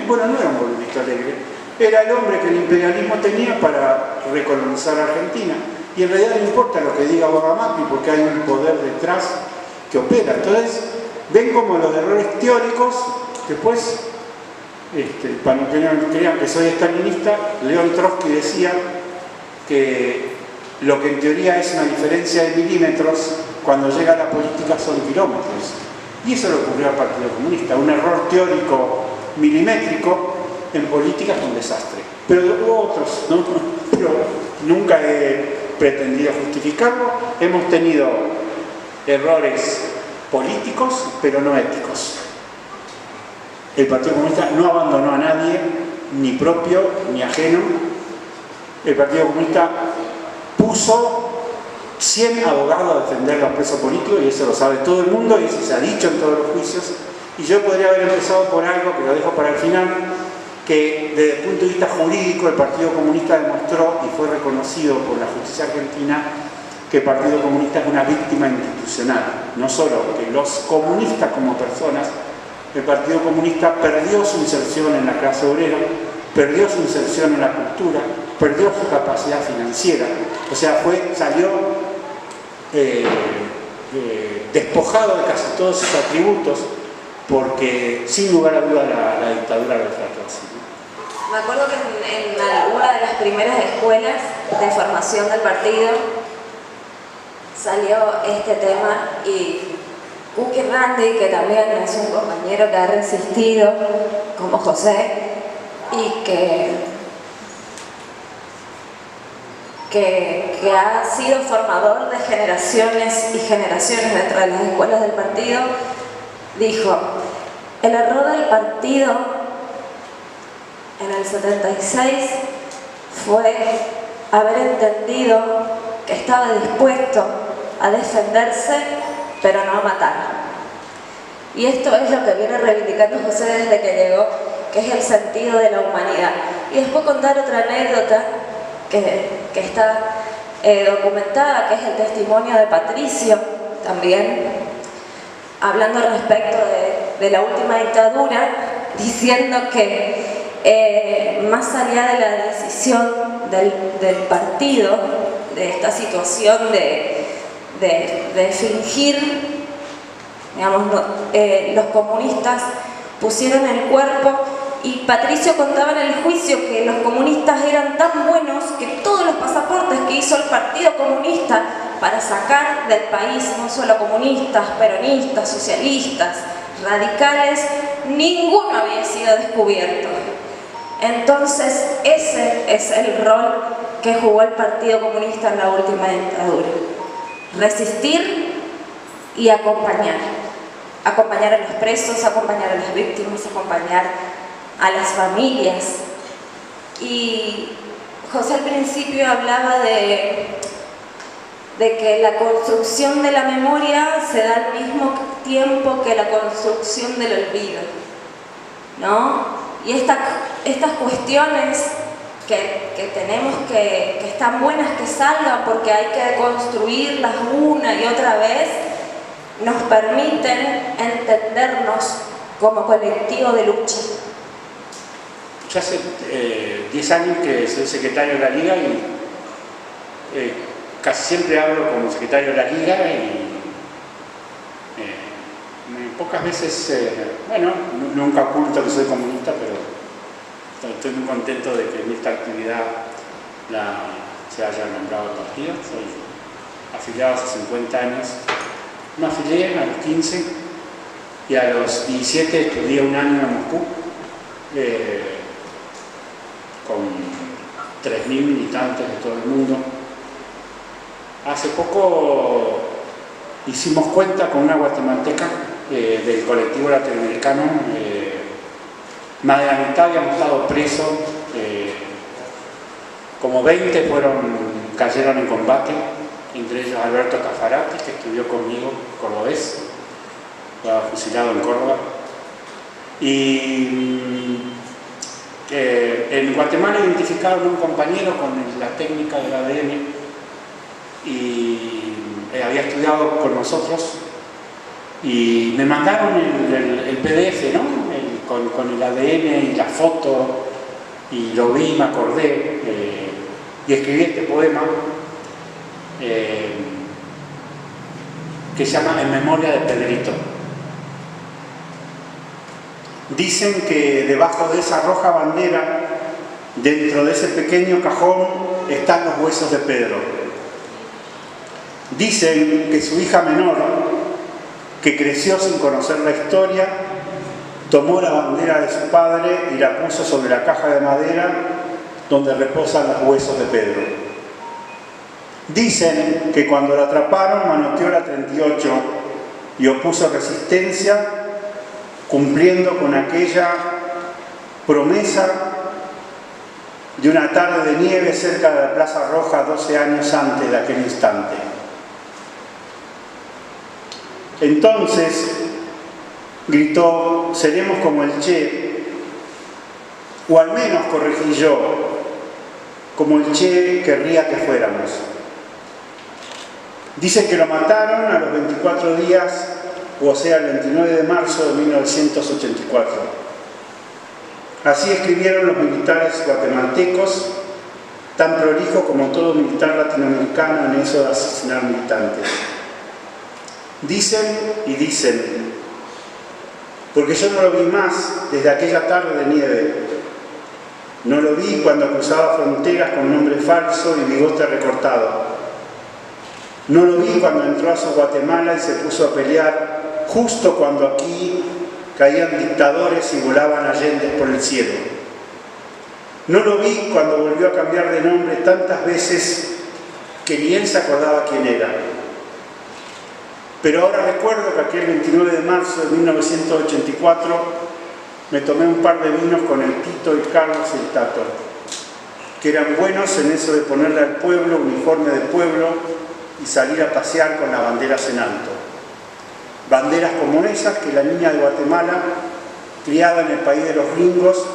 bueno, no era un boludito alegre, era el hombre que el imperialismo tenía para recolonizar Argentina, y en realidad no importa lo que diga Macri, porque hay un poder detrás que opera. Entonces ven como los errores teóricos. Después, para que no crean que soy estalinista, León Trotsky decía que lo que en teoría es una diferencia de milímetros, cuando llega a la política son kilómetros. Y eso le ocurrió al Partido Comunista. Un error teórico milimétrico en política es un desastre. Pero hubo otros, ¿no? Pero nunca he pretendido justificarlo. Hemos tenido errores políticos, pero no éticos. El Partido Comunista no abandonó a nadie, ni propio ni ajeno. El Partido Comunista puso 100 abogados a defender a los presos políticos, y eso lo sabe todo el mundo, y eso se ha dicho en todos los juicios. Y yo podría haber empezado por algo que lo dejo para el final, que desde el punto de vista jurídico el Partido Comunista demostró y fue reconocido por la justicia argentina que el Partido Comunista es una víctima institucional. No solo que los comunistas como personas, el Partido Comunista perdió su inserción en la clase obrera, perdió su inserción en la cultura, perdió su capacidad financiera. O sea, salió despojado de casi todos sus atributos, porque sin lugar a duda la dictadura lo trató así. Me acuerdo que en alguna de las primeras escuelas de formación del partido salió este tema, y Cookie Randy, que también es un compañero que ha resistido, como José, y que ha sido formador de generaciones y generaciones dentro de las escuelas del partido, dijo: el error del partido en el 76 fue haber entendido que estaba dispuesto a defenderse, pero no a matar. Y esto es lo que viene reivindicando José desde que llegó, que es el sentido de la humanidad. Y después contar otra anécdota que está documentada, que es el testimonio de Patricio, también hablando respecto de la última dictadura, diciendo que más allá de la decisión del partido, de esta situación de fingir, digamos, los comunistas pusieron el cuerpo. Y Patricio contaba en el juicio que los comunistas eran tan buenos que todos los pasaportes que hizo el Partido Comunista para sacar del país no solo comunistas, peronistas, socialistas, radicales, ninguno había sido descubierto. Entonces ese es el rol que jugó el Partido Comunista en la última dictadura: resistir y acompañar. Acompañar a los presos, acompañar a las víctimas, acompañar a las familias. Y José al principio hablaba de que la construcción de la memoria se da al mismo tiempo que la construcción del olvido, ¿no? Y estas cuestiones que tenemos que están buenas que salgan, porque hay que construirlas una y otra vez, nos permiten entendernos como colectivo de lucha. Yo hace 10 años que soy secretario de la Liga, y casi siempre hablo como secretario de la Liga, y pocas veces, bueno, nunca oculto que soy comunista, pero Estoy muy contento de que en esta actividad se haya nombrado el partido. Soy afiliado hace 50 años. Me afilié a los 15 y a los 17 estudié un año en Moscú con 3.000 militantes de todo el mundo. Hace poco hicimos cuenta con una guatemalteca del colectivo latinoamericano. Más de la mitad habíamos estado presos, como 20 cayeron en combate, entre ellos Alberto Cafarati, que estudió conmigo, cordobés, estaba fusilado en Córdoba. Y en Guatemala identificaron a un compañero con la técnica del ADN y había estudiado con nosotros y me mandaron el PDF, ¿no? Con el ADN y la foto, y lo vi, me acordé y escribí este poema que se llama En memoria de Pedrito. Dicen que debajo de esa roja bandera, dentro de ese pequeño cajón, están los huesos de Pedro. Dicen que su hija menor, que creció sin conocer la historia, tomó la bandera de su padre y la puso sobre la caja de madera donde reposan los huesos de Pedro. Dicen que cuando la atraparon manoteó la 38 y opuso resistencia, cumpliendo con aquella promesa de una tarde de nieve cerca de la Plaza Roja 12 años antes de aquel instante. Entonces gritó: seremos como el Che, o al menos, corregí yo, como el Che querría que fuéramos. Dicen que lo mataron a los 24 días, o sea, el 29 de marzo de 1984. Así escribieron los militares guatemaltecos, tan prolijo como todo militar latinoamericano en eso de asesinar militantes. Dicen y dicen, porque yo no lo vi más desde aquella tarde de nieve. No lo vi cuando cruzaba fronteras con nombre falso y bigote recortado. No lo vi cuando entró a su Guatemala y se puso a pelear justo cuando aquí caían dictadores y volaban allende por el cielo. No lo vi cuando volvió a cambiar de nombre tantas veces que ni él se acordaba quién era. Pero ahora recuerdo que aquel 29 de marzo de 1984 me tomé un par de vinos con el Tito, el Carlos y el Tato, que eran buenos en eso de ponerle al pueblo uniforme de pueblo y salir a pasear con las banderas en alto. Banderas como esas que la niña de Guatemala, criada en el país de los gringos,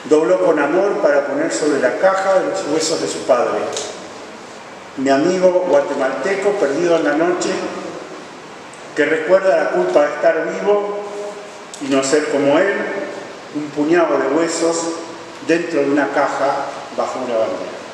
dobló con amor para poner sobre la caja de los huesos de su padre. Mi amigo guatemalteco perdido en la noche, que recuerda la culpa de estar vivo y no ser como él, un puñado de huesos dentro de una caja bajo una bandera.